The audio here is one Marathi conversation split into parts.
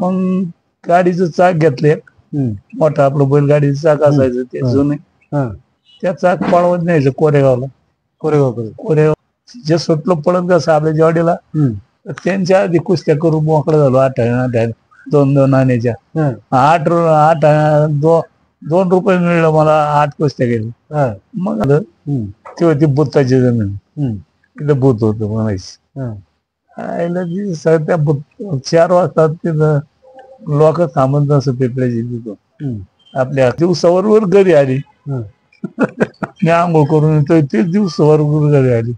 मग गाडीचं चाक घेतले, मोठा आपलं बैलगाडीचं चाक असायचं ते जुने, त्या चाक पळवत न्यायचं कोरेगावला. कोरेगाव जे सुटलो पळत कसं आपल्या जेवढीला, त्यांच्या आधी कुस्त्या करून मोकळं झालो. 8 2 आण्याच्या 2 रुपये मिळलं मला. 8 कुस्त्या गेल्या. मग ती होती भूताची जमीन, तिथं भूत होत म्हणायची. त्या 4 वाजता तिथं लोक थांबत असं पेपड्याची तिथं. आपल्या दिवसावर घरी आली. मी आंघोळ करून येतोय, तेच दिवसावर घरी आली.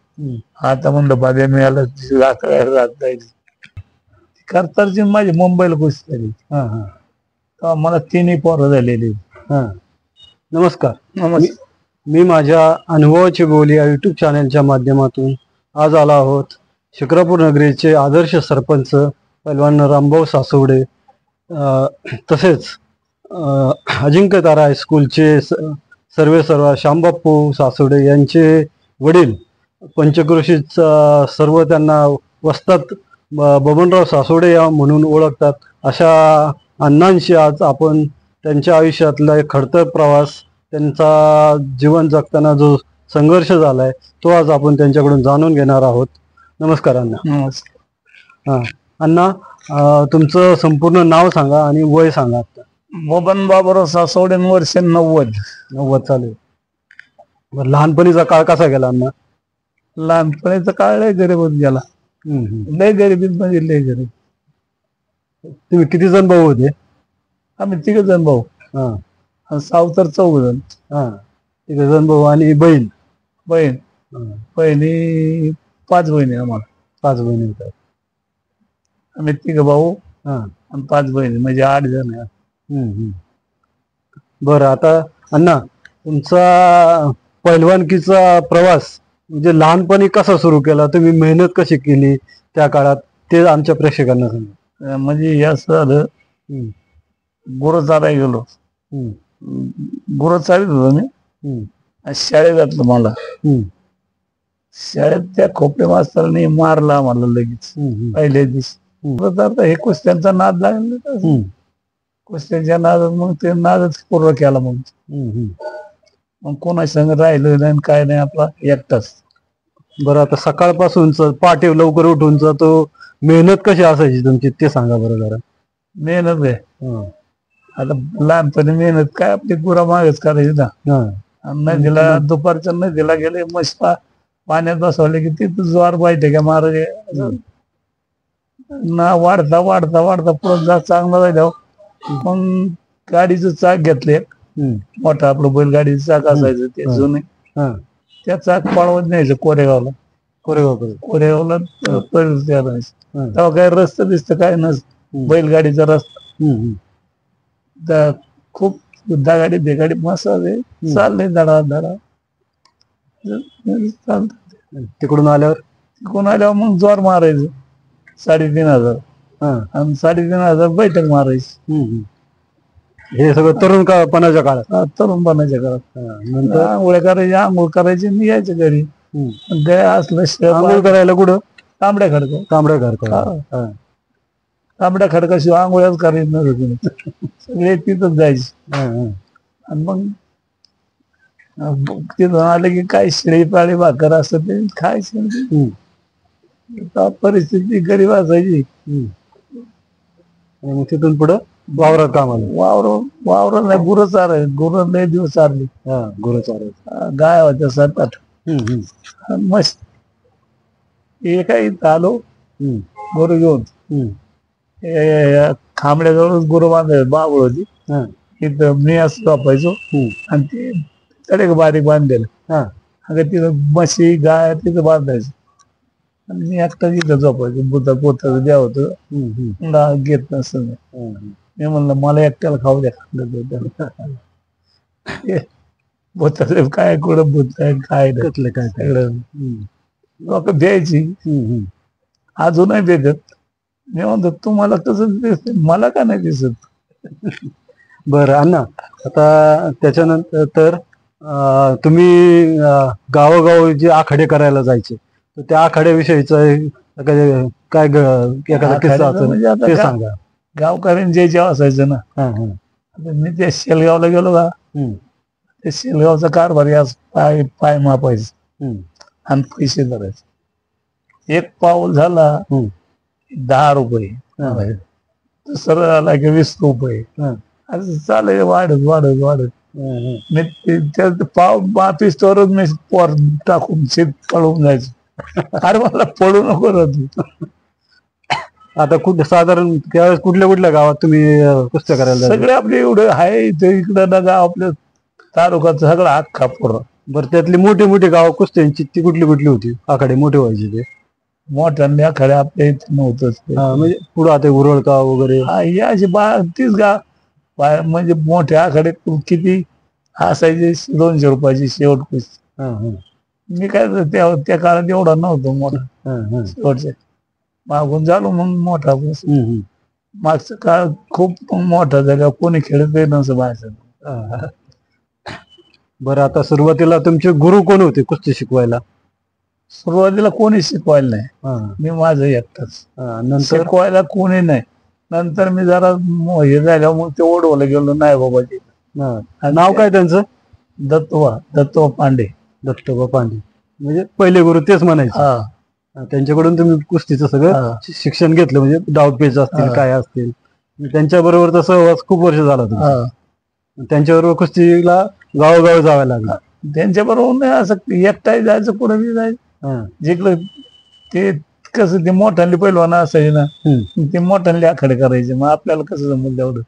आता म्हणलं बाब्या मिळाला रात जायची. करतारची माझी मुंबईला कुस्ती झाली. मला 3 पोरं झालेली. नमस्कार. मी माझ्या अनुभवाची बोली या युट्यूब चॅनलच्या माध्यमातून आज आलो आहोत शिक्रापूर नगरीचे आदर्श सरपंच पैलवान रामभाऊ सासवडे, तसेच अजिंक्यतारा हायस्कूलचे सर्वेसर्वा श्यामबापू सासवडे यांचे वडील पंचक्रोशीत सर्व त्यांना वस्ताद बबनराव सासवडे या म्हणून ओळखतात. अशा अण्णांशी आज आपण त्यांच्या आयुष्यातला एक खडतर प्रवास, त्यांचा जीवन जगताना जो संघर्ष झालाय तो आज आपण त्यांच्याकडून जाणून घेणार आहोत. नमस्कार अण्णा. नमस्कार. अण्णा, तुमचं संपूर्ण नाव सांगा आणि वय सांगा. आता बबन बाबूराव सासवडे, वर्ष 90 चालेल. लहानपणीचा काळ कसा गेला अण्णा? लहानपणीचा काळ लय गरीबीत गेला. लय गरीबीत म्हणजे लय गरीब. तुम्ही किती जण भाऊ होते? आम्ही 3 जण भाऊ. सावतर 4 जण. 3 जण भाऊ आणि बहीण. बहिणी 5 बहिणी. आम्हाला 5 बहिणी होतात. आम्ही 3 भाऊ आणि 5 बहिणी, म्हणजे 8 जण आहे. बरं, आता अण्णा, तुमचा पैलवानकीचा प्रवास म्हणजे लहानपणी कसा सुरू केला, तुम्ही मेहनत कशी केली त्या काळात, ते आमच्या प्रेक्षकांना सांगा. म्हणजे असं झालं, गुरं चारायला गेलो. गुरं चालत होतो मी. शाळेत घातलं मला. शाळेत त्या खोपडे मास्तरांनी मारला मला लगेच पहिल्या दिवशी. हे कुस्त्यांचा नाद लागला. कुस्त्यांच्या नादात मग ते नादच पूर्ण केला. मग कोणा संग राहिलं नाही काय नाही, आपला एकटाच. बरं, आता सकाळपासूनच पहाटे लवकर उठूनच तो मेहनत कशी असायची तुमची ते सांगा बरं जरा. मेहनत आहे आता लहानपणी मेहनत काय, आपली गुरा मागच करायची ना. नदीला दुपारच्या नदीला गेले, मस्त पाण्यात बसवले की तिथं ज्वार बायटे का मारायचे ना. वाढता वाढता वाढता पुढं जा चांगला जायला. मग गाडीचं चाक घेतले, मोठा आपलं बैलगाडीचं चाक असायचं ते जुने, त्या चाक पळवत न्यायचं कोरेगावला. कोरेगावला तेव्हा काय रस्ता दिसत काय नस, बैलगाडीचा रस्ता खूप दगाडी बेगाडी मसाले चालले धडा धडा. तिकडून आल्यावर मग ज्वार मारायचं 3,500 आणि 3,500 बैठक मारायची. हे सगळं तरुणपणाच्या काळात. तरुणपणाच्या काळात नंतर आंघोळ करायची आणि यायचं घरी. गाय असलं आंघोळ करायला कुठं? तांबड्या खडकाशिवाय आंघोळ्याच करायचं नव्हतं. सगळे तिथंच जायचे. आणि मग तिथून आलं की काय शिळी पाळी भाकर असं ते खायचं. परिस्थिती गरीब असायची. तिथून पुढं वावरात कामाला. वावर नाही, गुरं चाराय. गुरं लय दिवस चारली. गुरं चारायचं. गाय होत्या 7-8. मस्त. काही आलो गुरु घेऊन. खांबड्याजवळच गुरु बांधायचं. बाबळ होती तिथं. मी असं झोपायचो आणि ते तडे बारीक बांधलेलं. अगं तिथं म्हशी गाय तिथं बांधायचं आणि मी एकटा तिथं झोपायचो. बुद्धा पोताचं द्या होतं, घेत नसतं. मी म्हणलं मला एकट्याला खाऊ द्या. भूताचं काय कुठं भूत आहे काय सगळं लोक द्यायची. अजूनही देतात. मी म्हणतो तुम्हाला तसंच दिसत, मला का नाही दिसत. बरं अण्णा, आता त्याच्यानंतर तर तुम्ही गावोगाव जे आखाडे करायला जायचे, तर त्या आखाड्याविषयीच काय एखादा किस्सा असेल ते सांगा. गावकऱ्यांचे जेव्हा असायचं ना. आता मी त्या शेलगावला गेलो का, त्या शेलगावचा कारभारी आज पाय पाय मापायचं आणि पैसे धरायचे. एक पाऊल झाला 10 रुपये, सरळ आला की 20 रुपये, असं चालय वाढत वाढत वाढत. मी त्या पाव मापीस तरच मी पोर टाकून शेत पळून जायचं. अरे मला पळू नको रे तू. आता कुठे साधारण त्यावेळेस कुठल्या कुठल्या गावात तुम्ही कुस्त्या करायला जायचे? सगळे आपले एवढे आहे इथे इकडं ना गाव आपल्या तालुक्याचा सगळा अख्खा पूर्ण. बरं, त्यातली मोठी मोठी गाव कुस्त्यांची ती कुठली कुठली होती? आखाडे मोठे व्हायचे ते मोठ्या आखाडे आपल्या इथे नव्हतंच. म्हणजे पुढं आता उरळगाव वगैरे ही अशी तीच गाव म्हणजे मोठे आखाडे किती असायचे 200 रुपयाची शेवट कुस्ती. मी काय त्या काळात एवढा नव्हतो मोठा. शेवटच्या मागून झालो मग मोठा. मागचा काळ खूप मोठा झाला, कोणी खेळत नसं बाहेर. बरं, आता सुरुवातीला तुमचे गुरु कोण होते कुस्ती शिकवायला? सुरुवातीला कोणी शिकवायला नाही, मी माझं एकटाच. नंतर शिकवायला कोणी नाही. नंतर मी जरा हे झाल्यावर मग ते ओढवलं गेलो नाही बाबाजी. नाव काय त्यांचं? दत्तोबा पांडे. दत्तोबा पांडे म्हणजे पहिले गुरु तेच म्हणायचे. त्यांच्याकडून तुम्ही कुस्तीचं सगळं शिक्षण घेतलं, म्हणजे डावपेच असतील काय असतील. त्यांच्या बरोबर सहवास खूप वर्ष झाला तुमचा. त्यांच्याबरोबर कुस्तीला गावोगाव जावं लागलं. त्यांच्या बरोबर नाही असं एकटाही जायचं, कुठं बी जायचं. जिकडं ते कसं ते मोठ्यांनी पहिलवान असायचे ना, ते मोठ्यांनी आखाडे करायचे. मग आपल्याला कसं जमलं तेवढं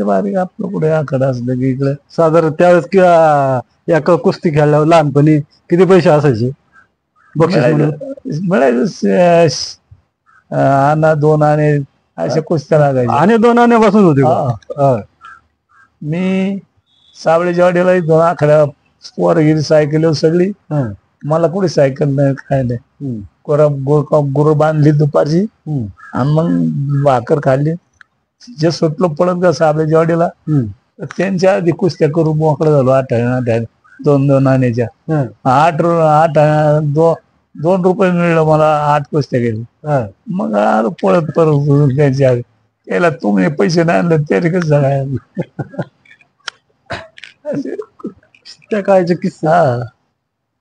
बारीक आपलं कुठे आखाडा असलं की इकडे. साधारण त्यावेळेस किंवा एका कुस्ती खेळल्यावर लहानपणी किती पैसे असायचे बक्षीस? मिळायचं आणा 2 आणे अशा कुस्त्या लागायच्या. आणि 2 आण्यापासून होते. मी सावळेच्या वाडीला 2 आखाड्या पोरगिरी सायकल सगळी. मला कुठे सायकल नाही काय नाही. गुरु बांधली दुपारची आणि मग भाकर खाल्ली. जे सुटलो पळत का साबळेच्या वाडीला, त्यांच्या आधी कुस्त्या करू मोकळं झालो. 8 आणे 2 आण्याच्या 2 रुपये मिळलं मला. 8 कुस्त्या गेल्या. मग आलो पळत परत त्यांच्या आधी. त्याला तुम्ही पैसे नाही आणले तरी कसं सांगायला. त्या काळचे किस्सा.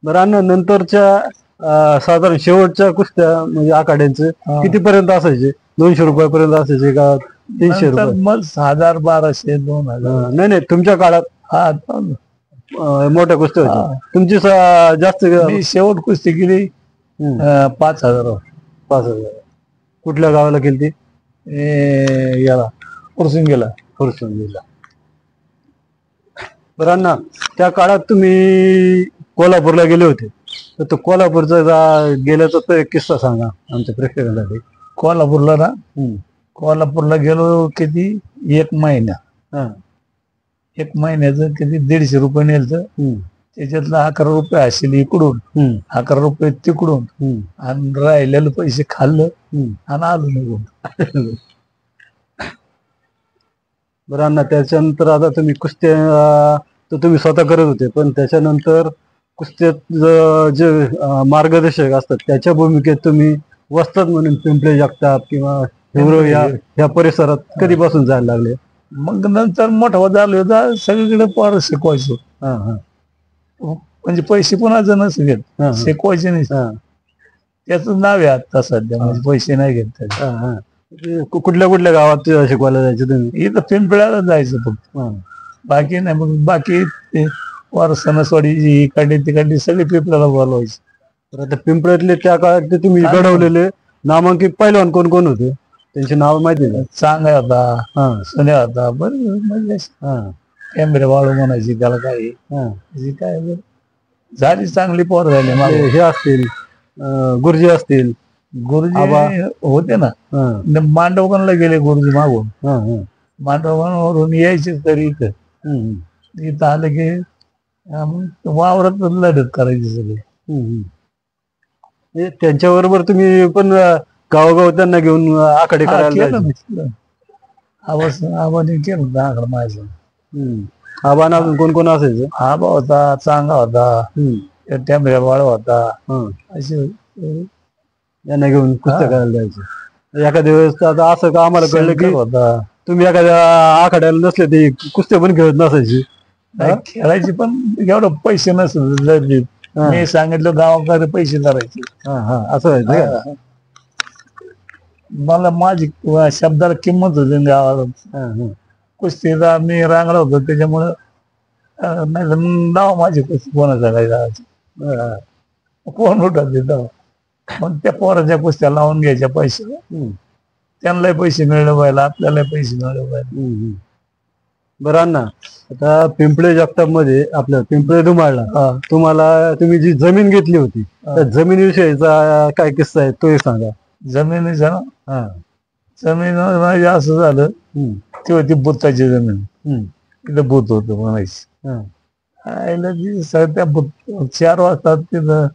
बरं, नंतरच्या साधारण शेवटच्या कुस्त्या म्हणजे आखाड्यांचे कितीपर्यंत असायचे? 200 रुपयापर्यंत असायचे का 300 रुपये? मग 1000 1200 2000. नाही, तुमच्या काळात मोठ्या कुस्त्या होत्या तुमची जास्त? मी शेवट कुस्ती केली 5000. कुठल्या गावाला केली ती? याला फुरसुंगीला. बरं अण्णा, त्या काळात तुम्ही कोल्हापूरला गेले होते, तर तो कोल्हापूरचा गेल्याचा तो एक किस्सा सांगा आमच्या प्रेक्षकांसाठी. कोल्हापूरला ना, कोल्हापूरला गेलो किती 1 महिना. 1 महिन्याचं किती 150 रुपये नेलं. त्याच्यातलं 11 रुपये असेल इकडून, 11 रुपये तिकडून, आणि राहिलेले पैसे खाल्लं आणि आलो निघून. बरं अण्णा, त्याच्यानंतर आता तुम्ही कुस्त्या तर तुम्ही स्वतः करत होते, पण त्याच्यानंतर कुस्त्यात जे मार्गदर्शक असतात त्याच्या भूमिकेत तुम्ही वस्ताद म्हणून पिंपळे जगताप किंवा हिवरो या परिसरात कधीपासून जायला लागले? मग नंतर मोठा झालो होता, सगळीकडे पोरं शिकवायचो. म्हणजे पैसे कोणाचं नसं घेत, शिकवायचे नाही. त्याचं नाव आहे आता सध्या, म्हणजे पैसे नाही घेत. कुठल्या कुठल्या गावात शिकवायला जायचं तुम्ही? इथं पिंपळ्याला जायचं फक्त, बाकी नाही. मग बाकी वर सणसवाडी इकडली तिकडली सगळी पिंपळ्याला बोलवायची. तर आता पिंपळ्यातले त्या काळात तुम्ही घडवलेले नामांकित पैलवान कोण कोण होते, त्यांची नाव माहिती आहे? चांगा होता, सोन्या होता, बरं म्हणजे कॅमेरे वाळू म्हणायची त्याला. काय झाली चांगली पोर झाली. हे असतील गुरुजी असतील, गुरुजी होते ना. मांडवगणला गेले गुरुजी मागून, मांडवगणवरून यायचे तरी इथं आलं की वावरात लढत करायची सगळी. त्यांच्याबरोबर तुम्ही पण गावोगाव त्यांना घेऊन आखाडे करायला? आबाने केलं आकडा माझं. आबाना अजून कोण कोण असायचं? आबा होता, चांगा होता, टेंबऱ्या बाळ होता, असे यांना घेऊन कुस्त्या करायला जायचं. एखाद्या वेळेस आता असं का आम्हाला कळलं की शंकर होता. तुम्ही एखाद्या आखाड्याला नसले ते कुस्त्या पण खेळत नसायची. नाही, खेळायची पण एवढं पैसे नसत. हा. मी सांगितलं गावाकडे पैसे धरायचे. असं व्हायचं का? हा. मला माझी शब्दाला किंमत होती गावाला. कुस्तीला मी रांगला होतो त्याच्यामुळं नाही तर मग नाव माझी कुस्ती कोणाचा काय गावाची कोण उठत तेव्हा. मग त्या पोराच्या कुस्त्या लावून घ्यायच्या पैसे, त्यांनाही पैसे मिळले पाहिजे, आपल्यालाही पैसे मिळले पाहिजे. बरं अण्णा, आता पिंपळे जगताप मध्ये आपल्या पिंपळे धुमाळला तुम्ही जी जमीन घेतली होती त्या जमिनीविषयीचा काय किस्सा आहे तोही सांगा. जमिनीचा ना, जमीन माझी असं झालं, ती होती बुत्ताची जमीन. तिथं बुत होत म्हणायची. आईला ती त्या 4 वाजता तिथं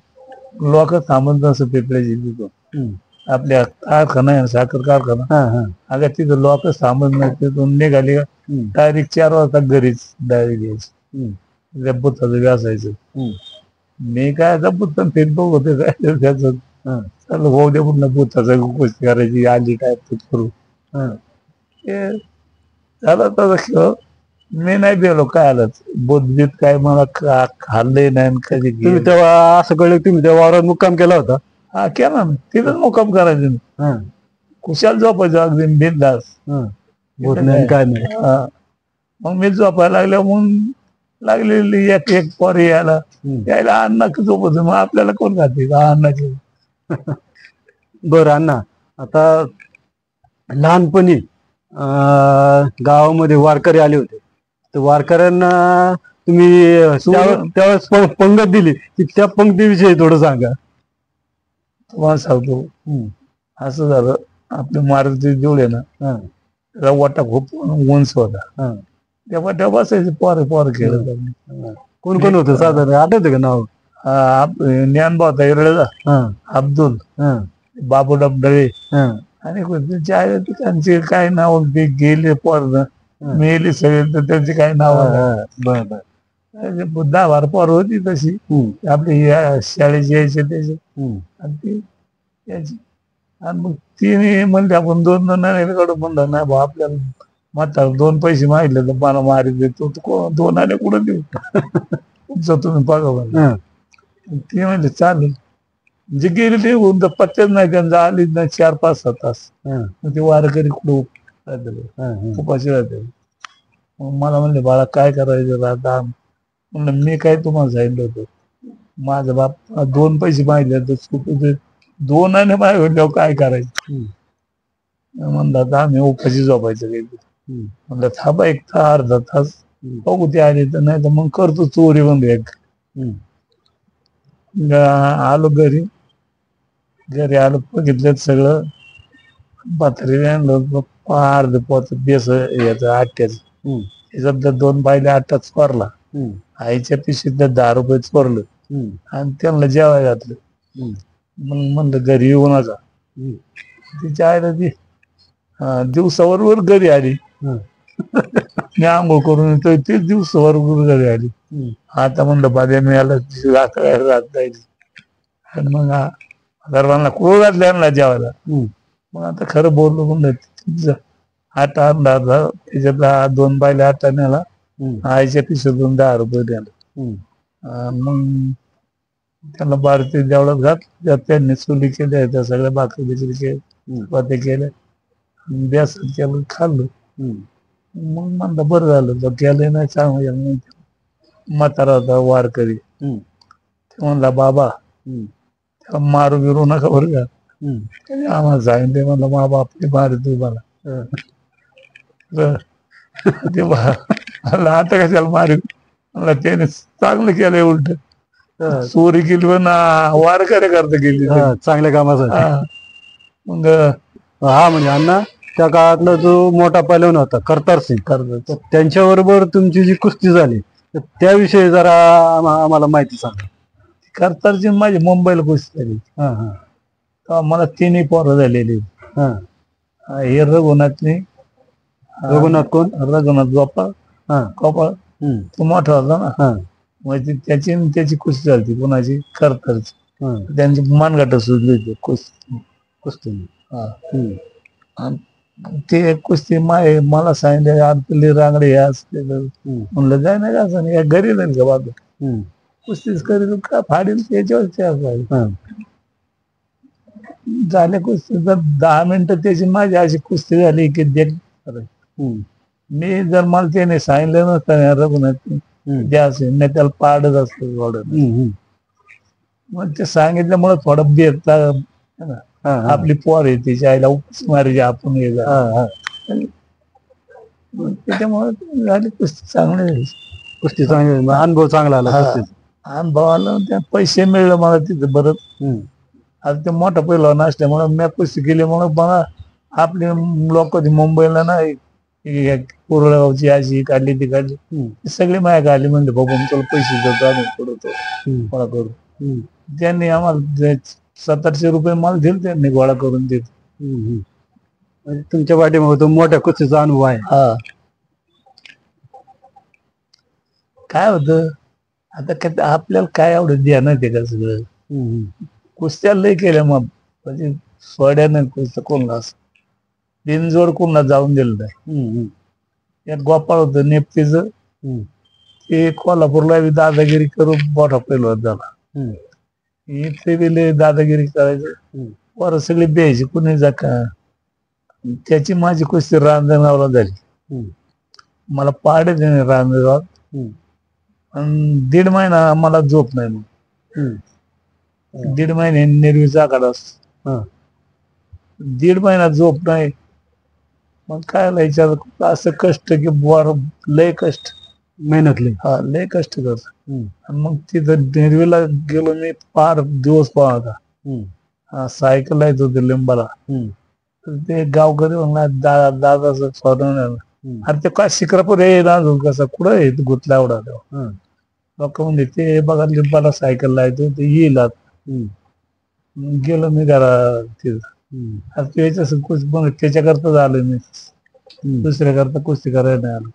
लोक थांबत असं पिंपळ्याची तिथून. आपल्या कारखाना आहे साखर कारखाना, अगं तिथं लोक थांबत नाही. तिथून निघाली डायरेक्ट 4 वाजता घरीच डायरेक्ट यायचं. त्या बुत्ताचं व्यासायचं. मी काय आता बुत्त फेसबुक होते काय त्याच होऊ दे म्हणलं बुत्ताचं गोष्टी करायची आली काय करू. झालं तसं मी नाही गेलो काय आलंच बुद्धीत काय मला खाल्ले नाही कधी. तुम्ही तेव्हा असं कळलं तुम्ही त्या वावरात मुक्काम केला होता? हा केला ना, तिथंच मुक्काम करायचं. कुशाल झोपायचं अगदी बिनधास. काय नाही. मग मी झोपायला लागल्या मग लागलेली एक पोरी यायला अण्णा झोपत. मग आपल्याला कोण खाते का अण्णाची. बरं अण्णा, आता लहानपणी गावामध्ये वारकरी आले होते, तर वारकऱ्यांना तुम्ही त्यावेळेस पंगत दिली की त्या पंक्तीविषयी थोडं सांगा. तुम्हाला सांगतो, असं झालं आपले मारुती जेवढे ना त्याला वाटा खूप उंच होता. त्या वाट्या बसायचे पोर खेळत. कोण कोण होतं साधारण आठवतं का नाव? ज्ञानभाऊ होता इरळेचा, अब्दुल, बाबू डबडळे आणि त्यांचे काय नाव ते गेले पोर मेले सगळे, तर त्यांचे काय नाव 10-12 पोर होती तशी आपली शाळेची यायचे त्याचे. आणि ती यायची आणि मग तिने म्हणले आपण 2 कडून म्हणलं नाही भाऊ आपल्याला म्हातार 2 पैसे मागितले तर मला मारी देतो. 2 आणे कुठं देऊ तुमचं तुम्ही बघा. ती म्हणले चालेल. जे गेले ते होऊन तर पत्त्याच नाही त्यांचा, आलीच नाही 4-5-6 तास. मग ते वारकरी कुठं उपाशी राहते. मग मला म्हणले बाळा काय करायचं आता. म्हणलं मी काय तुम्हाला सांगितलं होतं, माझा बाप 2 पैसे मागितले तर 2 आणे मागितल्यावर काय करायचं. म्हणलं आता आम्ही उपाशी झोपायचं काही. म्हणलं थांबा 1 तास अर्धा तास बघू ते आले तर, नाही तर मग करतो चोरी बंद. आलो घरी आलो बघितलं सगळं. म्हातारी आणलं अर्ध पोत बेस याचं आट्याच, त्याच्यात 2 बायले आटा चोरला. आईच्या पिशवीत 10 रुपये चोरलं आणि त्यांना जेवायला घातलं. मग म्हणलं घरी येऊ नका. तिच्या आईला ती दिवसावर घरी आली. मी आंघोळ करून येतोय ते दिवसावर घरी आली. आता म्हणलं बाजा मिळाला रात जायची. आणि मग सर्वांना कुळ घातले आणला जेवायला. मग आता खरं बोललो म्हणलं आटा आणला त्याच्यातला 2 बायले आटा नेला, आईच्या पिशवीतून 10 रुपये द्यायला. मग त्यांना बारती जेवढं घात त्यांनी चुली केल्या, त्या सगळ्या भाकरी बिकरी केल्या केल्या, बेसन केलं खाल्लं. मग म्हणलं बरं झालं तर केलं नाही चांगलं. म्हातारा होता वारकरी, ते म्हणला बाबा त्याला मारू बिरू नका बरं का. त्याने आम्हाला सांगितले म्हणलं मा बाप मारे तुम्हाला. ते आता कशाला मारू म्हणलं त्याने चांगलं केलंय उलट. चोरी केली पण वारकरी करता गेली चांगल्या कामासाठी. मग म्हणजे अण्णा त्या काळातला जो मोठा पैलवान होता करतार सिंग, त्यांच्याबरोबर तुमची जी कुस्ती झाली तर त्याविषयी जरा आम्हाला माहिती सांगा. करतारची माझी मुंबईला कुस्ती झाली. तेव्हा मला 3 पोरं झालेली. हे रघुनाथनी, रघुनाथ कोण? रघुनाथ गोपाळ गोपाळ तो मोठा होता ना. मग त्याची कुस्ती झाली कोणाची करतारची. त्यांची मानगाट सुटली होती कुस्ती. हा. आणि ते कुस्ती मला सांगितले आरतली रांगडे हे असते म्हणलं जाय नाही का असं नाही घरी नाही का बाबा कुस्तीच करील का फाडील त्याच्यावरती असायला झाले कुस्ती जर 10 मिनिटं त्याची माझी अशी कुस्ती झाली की देख मी जर मला त्याने सांगितलं नसतं रघुनाथ द्या असेल नाही त्याला पाडच असतं एवढं मग ते सांगितल्यामुळे थोडं बेरता आपली पोर आहे त्याची आईला उपस मारायची आपण त्याच्यामुळे झाली कुस्ती चांगली झाली कुस्ती चांगली अनुभव चांगला आला कुस्तीचा. अनुभव आला त्या पैसे मिळलं मला तिथं बरं आता ते मोठा पहिलवान असल्यामुळे मी कुस्ती केल्यामुळे मला आपली लोक मुंबईला ना कुरळगावची अशी काढली ती काढली सगळी माया काढली म्हणजे बाबा तुला पैसे देतो आम्ही पडतो गोळा करू त्यांनी आम्हाला 1700 रुपये मला दिले त्यांनी गोळा करून देत तुमच्या पाठीमागे तो मोठ्या कुस्तीचा अनुभव आहे. हा काय होतं आता काय आपल्याला काय आवडत द्या ना ते का सगळं कुस्त्या लय केल्या मग म्हणजे सोड्यानं कुस्त्या कोणला असं बिनजोड कोणला जाऊन दिलं नाही. यात गोपाळ होतं नेपतीच ते कोल्हापूरला दादागिरी करून मोठा पहिलवान झाला. इथे बी दादागिरी करायचं पोरं सगळी द्यायची कुणी जा का त्याची माझी कुस्ती रांजणगावला झाली. मला पाडे त्याने रांजणगावात आणि 1.5 महिना आम्हाला झोप नाही मग 1.5 महिने निर्वीचा आखाडा असतो 1.5 महिना झोप नाही. मग काय विचार असं कष्ट की बोर लय कष्ट मेहनत लय लय कष्ट करत आणि मग तिथं निर्वीला गेलो मी फार दिवस पाहता सायकल येत होते लिंबाला ते गावकरी म्हणला दादाचं स्वतः अरे ते काय शिक्रापूर हे ना कसं कुठं येत गुतला एवढा लोक म्हणजे ते बघा लिंबाला सायकल लायतो ते येईल गेलो मी घरा तिथं त्याच्याकरता झालं मी दुसऱ्याकरता कुस्ती करायला नाही आलो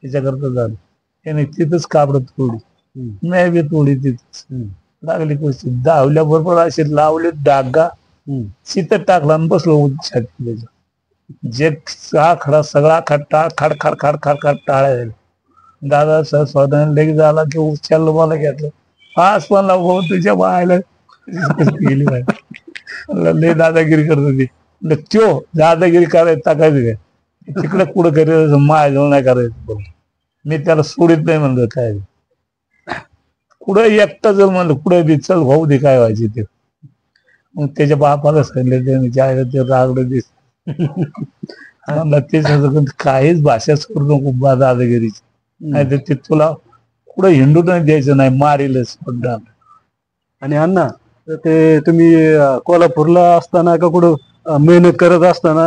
त्याच्याकरता झालं त्याने तिथंच कापडत तोडी मी बी तोडी तिथंच लागली कुस्ती धावल्या बरोबर असे लावले डागा चितत टाकला आणि बसलो छाती त्याच्या जे आखडा सगळा खड्डा खाड खाड खाड खाड खाड टाळ्या दादा स्वतः लेग झाला की उचललं मला घेतलं पाच पण लागो तुझ्या बायला गेली लय दादागिरी करत होती त्यो दादागिरी करायचं टाकायचं काय तिकडे कुठं करायचं माझ्याजवळ नाही करायचं मी त्याला सोडित नाही म्हणलं काय कुठं एकटा जर म्हणलं कुठं बी चल भाऊ दे काय व्हायचे ते मग त्याच्या बापाला सांगितलं त्याने जायला ते रागडं दिस म्हणलं ते काहीच भाषाच करू नको दादागिरीची नाही तर ते तुला कुठं हिंडू नाही द्यायचं नाही मारीलच पड्डा. आणि अण्णा ते तुम्ही कोल्हापूरला असताना का कुठं मेहनत करत असताना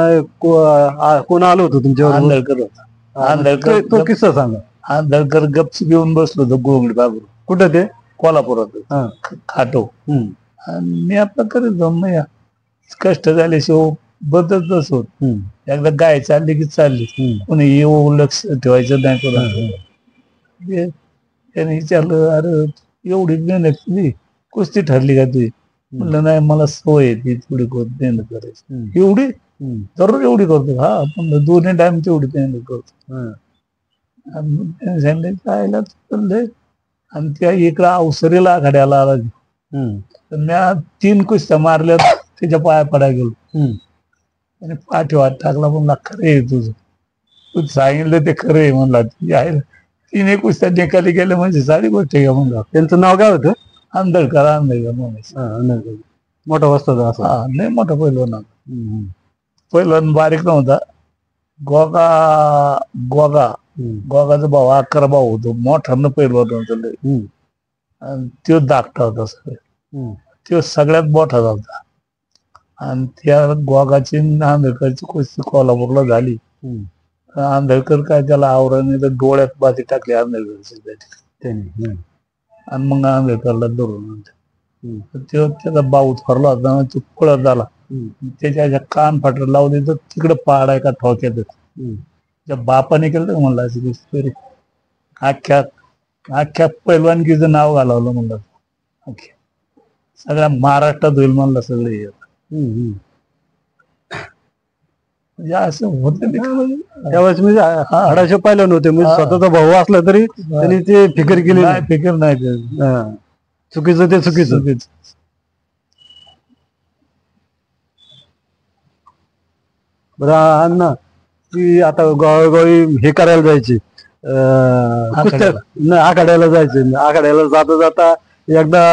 कोण आलो होतो तुमच्यावर आंधळकर होता आंधळकर तो किस्सा सांगा. आंधळकर गपची घेऊन बसलो होतो गोंगडी बाबू कुठं ते कोल्हापुरात खाटो आणि मी आपलं करीत जाऊन नाही कष्ट झाल्याशिवाय बदलतच होत एकदा गाय चालली की चालली कोणी येऊ लक्ष ठेवायचं नाही तुला त्याने विचारलं अरे एवढी मेहनत केली कुस्ती ठरली का तुझी म्हणलं नाही मला सवय येते थोडी मेहनत करायची एवढी दररोज एवढी करतो हा पण 2 टाइम तेवढी मेहनत करतो आणि त्या इकडं अवसरीला आखाड्याला आला तर मी 3 कुस्त्या मारल्या त्याच्या पाया पडायला गेलो आणि पाठीवाट टाकला म्हणला खरं आहे तुझं तू सांगितलं ते खरं आहे म्हणला आहे 3 कुस्त्या निकाली गेल्या म्हणजे सारी गोष्ट आहे म्हणला. त्यांचं नाव काय होतं? आंधळकर म्हणायचं मोठा वस्ताचा असा हा नाही मोठा पहिलवान पहिलवान बारीक नव्हता गोगाचा भाऊ 11 भाऊ होतो मोठा न पहिलवान होता आणि तो धाकटा होता सगळं तो सगळ्यात मोठा होता आणि त्या गोगाची आंधळकरची कुस्ती कोल्हापूरला झाली. आंधळकर काय त्याला आवराने तर डोळ्यात बाती टाकली आंधळकर त्यांनी आणि मग आंबेडकरला धरून त्याचा भाऊ थरला होता तो पळत झाला त्याच्या कान फाटर लावले तर तिकडे पाडाय का ठोक्यात त्या बापाने केलं म्हणला अशी अख्ख्या पैलवानकीचं नाव घालवलं म्हणलं अख्ख्या सगळ्या महाराष्ट्रात होईल म्हणलं सगळे म्हणजे असं होतं त्यावेळेस म्हणजे हाडाचे पैलवान होते, म्हणजे स्वतःचा भाऊ असला तरी त्यांनी ते फिकर केली नाही, फिकर नाही केली. चुकीचं ते चुकीचं. बरं अण्णा, की आता गावोगावी हे करायला जायचे, कुस्त्या नाही आखाड्याला जायचे. आखाड्याला जाता जाता एकदा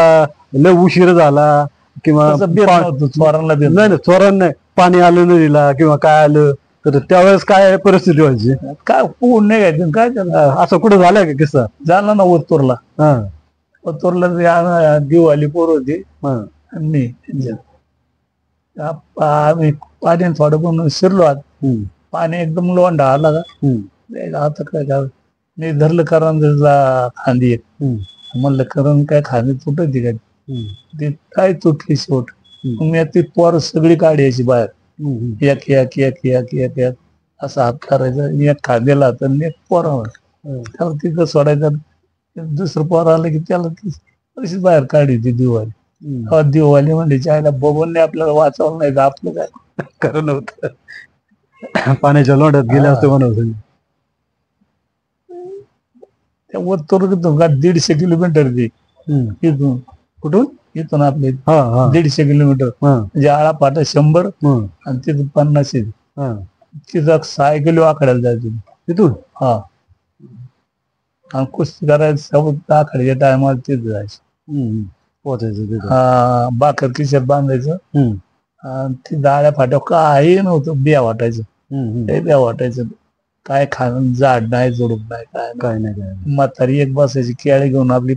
लय उशीर झाला किंवा चोरांना नाही चोरांना पाणी आलं नदीला किंवा काय आलं तर त्यावेळेस काय परिस्थिती व्हायची? काय पोहून नाही घ्यायचं काय त्याला. असं कुठं झालंय का किस्सा? झाला ना ओतूरला. ओतूरला दिवाळी पोर होती आणि आम्ही पाणी थोडं पण शिरलो आत. पाणी एकदम लोंढा आला का आता काय मी धरलं करंजला खांदी एक. म्हणलं करण काय खांदी तुटत का ती काय तुटली शेवट. मग मी ती पोर सगळी काढायची बाहेर. एक एक एक एक एक एक असा हात करायचा. एक खांद्याला तर एक पोरावर त्याला तिथं सोडायचं. दुसरं पोर आलं की त्याला तशीच बाहेर काढली ती दिवाळी. दिवाळी म्हणजे चायला बघून आपल्याला वाचावलं नाही का आपलं काय खरं नव्हतं. पाण्याच्या लोंढ्यात गेले असते म्हणून. त्या ओतूर का 150 किलोमीटर ती इथून. कुठून? इथून आपले 150 किलोमीटर. म्हणजे आळा पाटा 100 आणि तिथून 50. तिथं 6 किलो आकड्याला जायचं तिथून. आणि कुस्ती करायचं सोबत आखाड्याच्या टायमाला तिथं जायचं. पोचायचं बाकर किशोर बांधायचं आणि ती दाळ्या फाट्या काही नव्हतं. बिया वाटायचं. ते बिया वाटायचं. काय खाणं झाड नाही जोडून नाही काय नाही. म्हातारी एक बसायची केळी घेऊन आपली.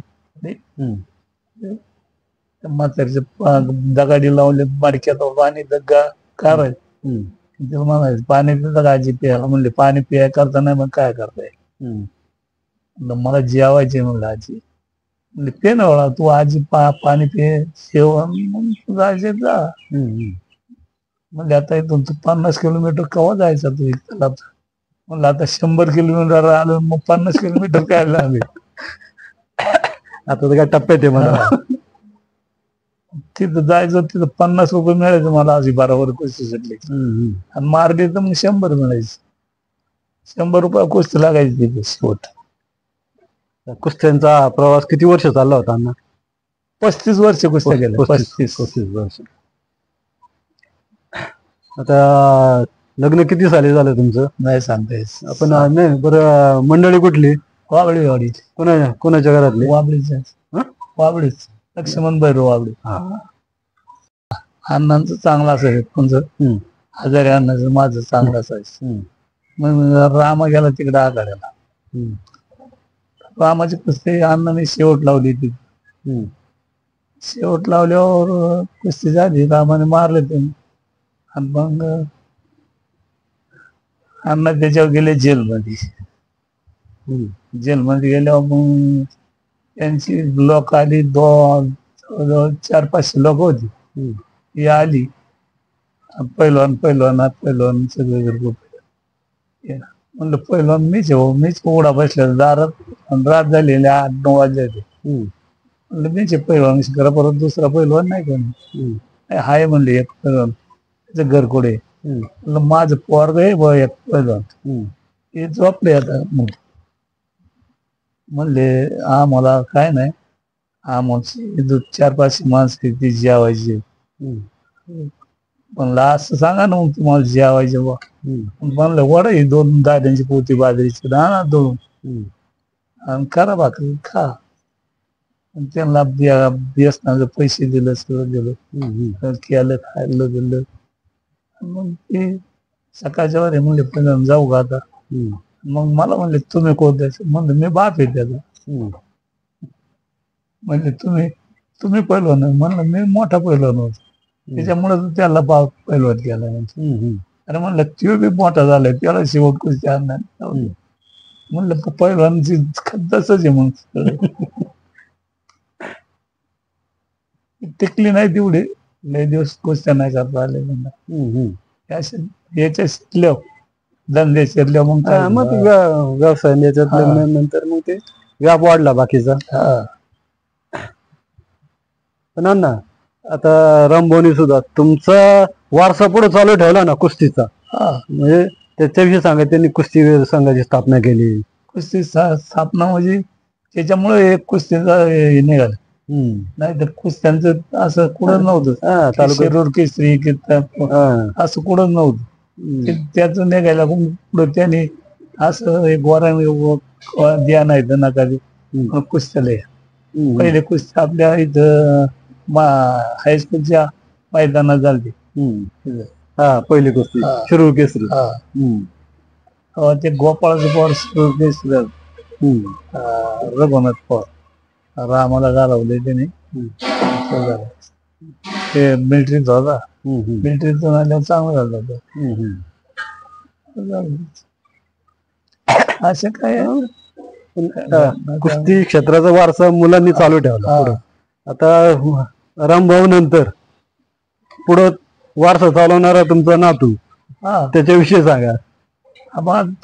म्हातारीचं दगाडी लावले मडक्यात पाणी दगा करायचं. म्हणायचं पाणी पिता का आजी प्यायला. म्हणले पाणी पिया करता नाही मग काय करताय. मला जेवायचे म्हणलं आजी. म्हणजे पे ना तू आजी पाणी पे जेवण जायचे जा. म्हणजे आता इथून तू 50 किलोमीटर केव्हा जायचा तू इथला. म्हणलं आता 100 किलोमीटर आलं मग 50 किलोमीटर काय लागले. आता तर काय टप्प्यात आहे मला. तिथं जायचं तिथं 50 रुपये मिळायचं मला अशी बरोबर कुस्ती सुटली. आणि मारली तर मग 100 मिळायचं. 100 रुपये कुस्ती लागायची तिथे शेवट. कुस्त्यांचा प्रवास किती वर्ष चालला होता अण्णा? 35 वर्ष कुस्त्या केल्या. 35 वर्ष. आता लग्न किती साली झालं तुमचं? नाही सांगता येत. आपण नाही बरं मंडळी कुठली? वाबळी. कोणाच्या घरातली? वाबळीच लक्ष्मण भैरव वाबळी. अण्णांचं चांगलं असायचं. कोणचं हजारे अण्णाचं माझं चांगलं असायचं. मग रामा गेला तिकडे आघाड्याला. रामाची कुस्ती अण्णाने शेवट लावली ती. शेवट लावल्यावर कुस्ती झाली. रामाने मारले ते. आणि मग अण्णा त्याच्यावर गेले जेलमध्ये. जेलमध्ये गेल्यावर मग त्यांची लोक आली. 400-500 लोक होती. ही आली पैलवान सगळे ग्रुप. म्हणलं पैलवान मीच उघडा बसल्या दारात. रात झालेली 8-9 वाजले. म्हणलं मीच पैलवान करा परत दुसरा पैलवान नाही कोणी. हाय म्हणले एक पैलवान त्याचं घर कुठे. म्हणलं माझं पोरग आहे एक पैलवान. हे झोपले आता. म्हणले आम्हाला काय नाही. आम्हाला 400-500 माणसं ती जेवायची. म्हणलं असं सांगा ना मग तुम्हाला जेवायचे बा. म्हणलं वडा ही 2 दाद्यांची पोती बाजरीची ना 2 आणि करा भाकरी खा. त्यांना बेसनाचे पैसे दिलं सगळं दिलं. केलं खायला दिलं. मग ते सकाळच्या वर म्हणले पहिल्यांदा जाऊ का आता. मग मला म्हणले तुम्ही कोण द्यायचं. म्हणलं मी बाप आहे त्याचा. म्हणले तुम्ही पैलवान. म्हणलं मी मोठा पैलवान होतो त्याच्यामुळे त्याला बाप पैलवान केला. अरे म्हणलं तो बी मोठा झालाय त्याला शेवट कुस्ती आणणार. म्हणलं पैलवानची तसंच आहे. मग टिकली नाही तेवढी. लय दिवस कुस्त्या नाही करता आले. याच्या शिकल्या धंदे शिरल्या मग व्यवसाय नंतर मग ते व्याप वाढला बाकीचा. पण अण्णा आता रामभाऊनी सुद्धा तुमचा वारसा पुढे चालू ठेवला ना कुस्तीचा. हा म्हणजे त्याच्याविषयी सांगा. त्यांनी कुस्ती संघाची स्थापना केली. कुस्ती स्थापना म्हणजे त्याच्यामुळे एक कुस्तीचा हे निघालं. नाही तर कुस्त्यांचं असं कुठं नव्हतं. शिरूर केसरी असं कुठं नव्हतं. त्याचं निघायला पुढं त्याने असं एक वरांग द्या नाही तर नका कुस्त्याला पहिले कुस्ती आपल्या इथं हायस्कूलच्या मैदानात झाली. पहिली कुस्ती शिरूर केसरी. ते गोपाळाचं पवार शिरूर केसरी रघुनाथ पवार रामाला घालवले त्याने. ते मिलिटरीत होता. मिलिटरीतून आल्यावर चांगलं झालं होतं. असं काय कुस्ती क्षेत्राचा वारसा मुलांनी चालू ठेवला. आता रामभाऊ नंतर पुढं वारसा चालवणारा तुमचा नातू, त्याच्याविषयी सांगा.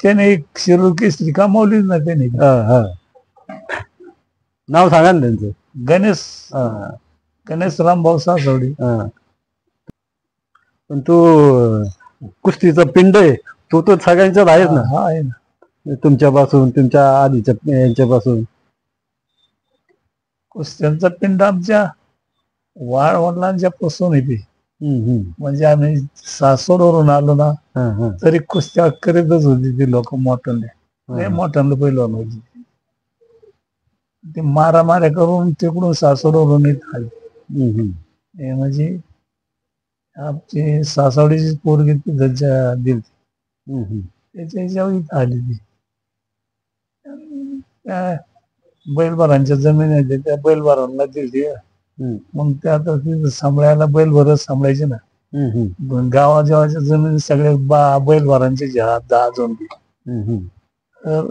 त्याने शिरूर केसरी कमावलीच ना त्याने. नाव सांगा ना त्यांचं. गणेश रामभाऊ सासवडे. पण तो कुस्तीचा पिंड आहे तो तर सगळ्यांच्याच आहेच ना. हा आहे ना. तुमच्यापासून तुमच्या आधीच्या यांच्यापासून कुस्त्यांचा पिंड आमच्या वडिलांच्या पासून येते. म्हणजे आम्ही सासवडवरून आलो ना तरी कुस्त्या करीतच होती ती लोक. मोठ्यांना पहिलवान होती. ते मारामाऱ्या करून तिकडून सासवडवरून येत आली. म्हणजे आमची सासवडीची पोरगी दिली त्याच्या ह्याच्यावर इथं आली ती. त्या बैलबारांच्या जमीन आहे त्या बैलबारांना दिली. मग ते आता तिथं सांभाळायला बैलभरच सांभाळायचे ना. गावाजेवाच्या जमीन सगळ्या बैलबारांचे 10 जोंडी. तर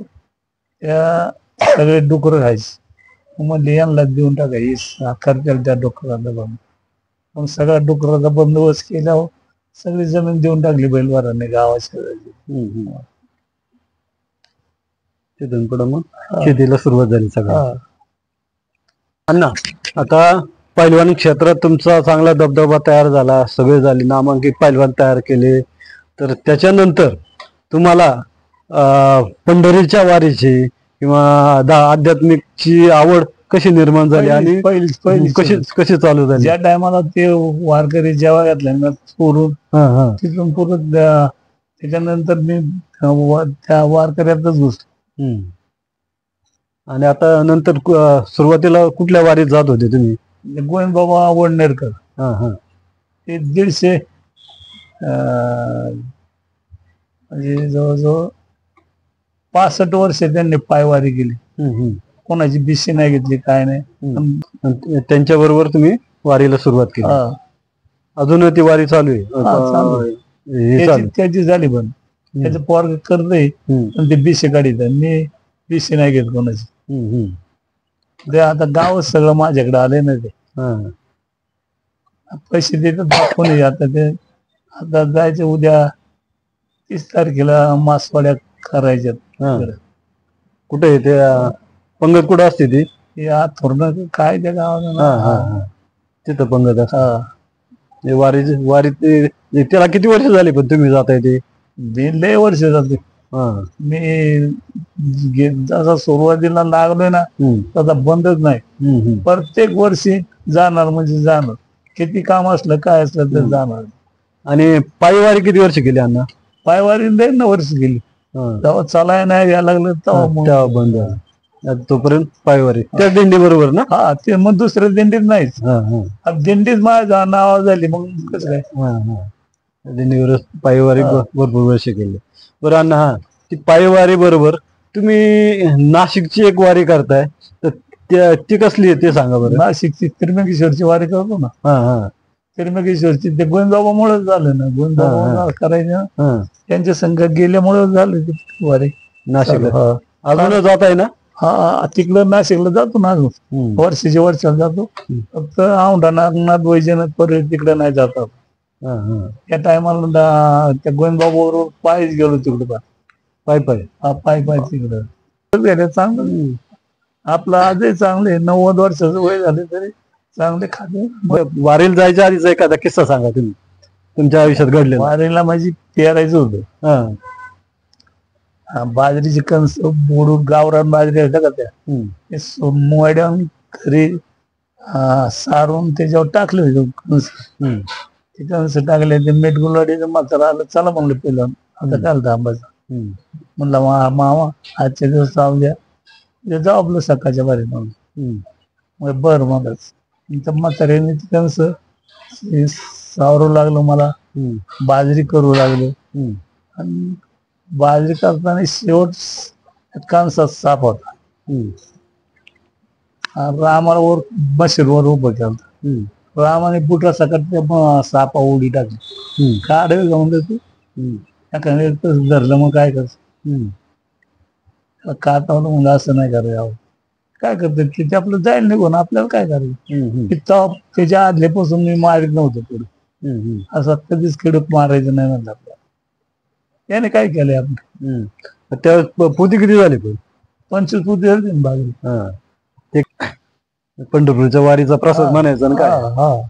त्या सगळे डुकर खायचे. मग यांना देऊन टाकायची आकार केला त्या डुकराला. मग सगळ्या डुकराचा बंदोबस्त केल्यावर सगळी जमीन देऊन टाकली बैलबारांनी गावाच्या. तिथून पुढं मग शेतीला सुरुवात झाली सगळं. अण्णा, आता पैलवानी क्षेत्रात तुमचा चांगला दबदबा तयार झाला, सगळे झाले, नामांकित पैलवान तयार केले. तर त्याच्यानंतर तुम्हाला पंढरीच्या वारीची किंवा आध्यात्मिकची आवड कशी निर्माण झाली आणि कशी चालू झाली? ज्या टायमाला ते वारकरी जेव्हा घातल्या सोडून तिथून पुढं त्याच्यानंतर मी त्या वारकऱ्यातच घुसलो. आणि आता नंतर सुरुवातीला कुठल्या वारीत जात होते तुम्ही? गोविंदबाबा वडनेरकर. ते 150 म्हणजे जवळजवळ 65 वर्ष त्यांनी पायवारी केली. कोणाची बिशी नाही घेतली, काय नाही. त्यांच्या बरोबर तुम्ही वारीला सुरुवात केली. अजून ती वारी चालू आहे? त्याची झाली पण त्याचं पोरग करतय पण ते बिशी काढित. मी बिशी नाही घेत कोणाची. ते आता गावच सगळं माझ्याकडे आले ना. ते पैसे देतात दाखवून. आता जायचं उद्या 30 तारखेला मासवाड्या करायच्यात. कुठे ते पंगत कुठं असते ती? थोडं काय त्या गावाला तिथं पंगत असते. वारी त्याला किती वर्ष झाली पण तुम्ही जाताय? ते लय वर्ष जाते. मी जसा सुरुवातीला लागलोय ना तसा बंदच नाही. प्रत्येक वर्षी जाणार म्हणजे जाणार. किती काम असलं काय असलं तर जाणार. आणि पायवारी किती वर्ष केली अण्णा? पायवारी 9 वर्ष गेली. तेव्हा चालाय नाही यायला लागलं तेव्हा बंद. तोपर्यंत पायवारी त्या दिंडी बरोबर ना? ते मग दुसऱ्या दिंडीत नाहीच. दिंडीत माझ्या नाव झाली. मग कसं काय दिंडीवर पायवारी भरपूर वर्ष केली. बरं अण्णा, ती पायवारी बरोबर तुम्ही नाशिकची एक वारी करताय, तर ती कसली आहे ते सांगा बरं. नाशिकची त्र्यंबकेश्वरची वारी करतो ना. त्र्यंबकेश्वरची ते गोविंदबाबामुळेच झालं ना. गोविंदबाबा करायचं त्यांच्या संघ गेल्यामुळे झालं ती वारी. नाशिकला अजून जात आहे ना? तिकडं नाशिकला जातो ना अजून. वर्षाच्या वर्षाला जातो. फक्त औंढा नागनाथ वैजनाथ पर्यंत तिकडे नाही जातात. त्या टायमाला त्या गोविंदबाबा बरोबर पायच गेलो तिकडे. पाय तिकडं चांगलं. आपलं आजही चांगले 90 वर्षाचं वय झाले तरी चांगले खाते. वारीला जायच्या आधीचा एखादा किस्सा सांगा तुम्ही. तुमच्या आयुष्यात घडलेलं? वारीला माझी पेरायचं होतं. हा. बाजरीची कणस मोडून गावरान बाजरी होत्या का त्या, ते मोड्यान घरी सारून त्याच्यावर टाकले होते कणस. ते कणस टाकले, ते मीठ गुलाडीचं म्हातारा आलं, चला म्हणलं पहिलं आता काय थांबायचं. म्हणलं मामा आजच्या दिवस जाऊ द्या, जाऊ आपलं सकाळच्या बारी म्हणून. मग बरं म्हणच म्हाताऱ्याने ते कणस सावरू लागलं, मला बाजरी करू लागलो. आणि बाजरी करताना शेवट कणसात साप होता. रामाला वर बशीरवर उभं केलं. रामाने बुटा सकट सापा उडी टाकली. काढ म्हणलं तू एखाद्या तसं धरलं मग काय करत कातावलं म्हणलं असं नाही करायचं. काय करतात की ते आपलं जाईल निघून, आपल्याला काय करायचं. त्याच्या आदल्यापासून मी मारित नव्हतं पुढे, असं कधीच खिडक मारायचं नाही म्हणलं आपल्याला. याने काय केलंय आपण. त्या पोती किती झाली? पण 25 पोती झाली ना बाजरी. ते पंढरपूरच्या वारीचा प्रसाद म्हणायचा ना काय.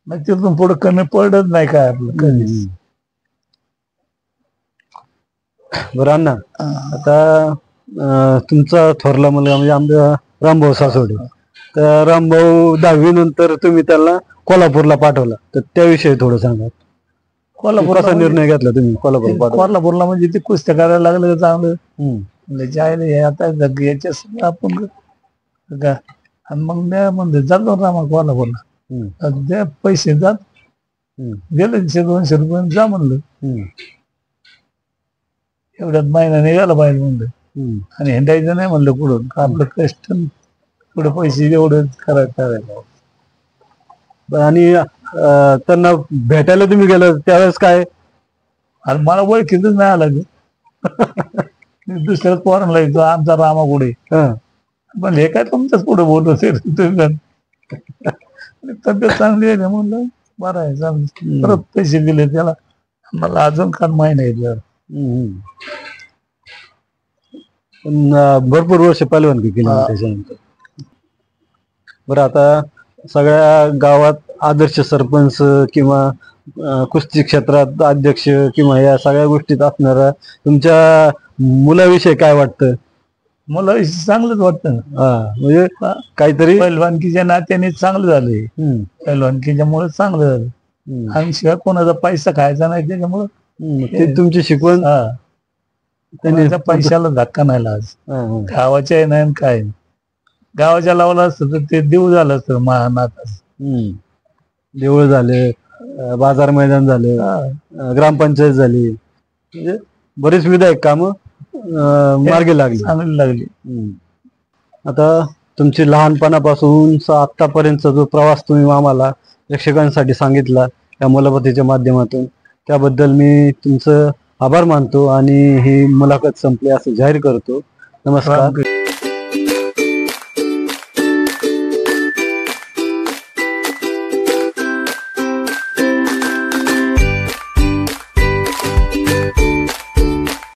नाही तिथून पुढे कमी पडत नाही काय आपलं कधीच. बरं अण्णा, आता तुमचा थोरला मुलगा म्हणजे आमचा रामभाऊ सासवडे, तर रामभाऊ 10वी नंतर तुम्ही त्याला कोल्हापूरला पाठवला, तर त्याविषयी थोडं सांगा. कसा निर्णय घेतला तुम्ही कोल्हापूरला? म्हणजे ते कुस्त्या करायला लागलं चांगलं, जायला आता याच्या आपण आणि मग म्हणजे जातो रामा कोल्हापूरला, द्या पैसे जात गेले 100-200 रुपये जा म्हणलं. एवढ्यात महिना निघाला पाहिजे म्हणलं. आणि हिंडायचं नाही म्हणलं कुठून, आपलं कष्ट पुढे पैसे एवढं करायचं. आणि त्यांना भेटायला तुम्ही गेलं त्यावेळेस काय? आणि मला ओळखीतच नाही आलं. दुसऱ्याच पोरांना येतो आमचा रामा पुढे, पण हे काय तुमच्याच पुढे बोलत तब्येत चांगली आहे म्हणलं बरं आहे चांगली. परत पैसे दिले त्याला, मला अजून काल महिना येत. भरपूर वर्ष पहिलवानगी केली त्याच्यानंतर. बरं, आता सगळ्या गावात आदर्श सरपंच किंवा कुस्ती क्षेत्रात अध्यक्ष किंवा या सगळ्या गोष्टीत असणारा तुमच्या मुलाविषयी काय वाटतं? मला चांगलंच वाटतं ना. म्हणजे काहीतरी पहिलवानकीच्या नात्याने चांगलं झालंय, पहिलवानकीच्या मुळे चांगलं झालं. आणि शिवाय कोणाचा पैसा खायचा नाही त्याच्यामुळं ते तुमची शिकवण. त्यांनी पैशाला धक्का नाही लाज, गावाच्या नाही काय. गावाच्या लावला असतं तर ते देऊ झालं असतं महानाथ. देऊळ झाले, बाजार मैदान झालं, ग्रामपंचायत झाली, म्हणजे बरीच विधायक कामं मार्गी लागली, चांगली लागली. आता तुमची लहानपणापासून आतापर्यंतचा जो प्रवास तुम्ही आम्हाला प्रेक्षकांसाठी सांगितला या मुलाखतीच्या माध्यमातून, त्याबद्दल मी तुमचं आभार मानतो आणि ही मुलाखत संपली असं जाहीर करतो. नमस्कार.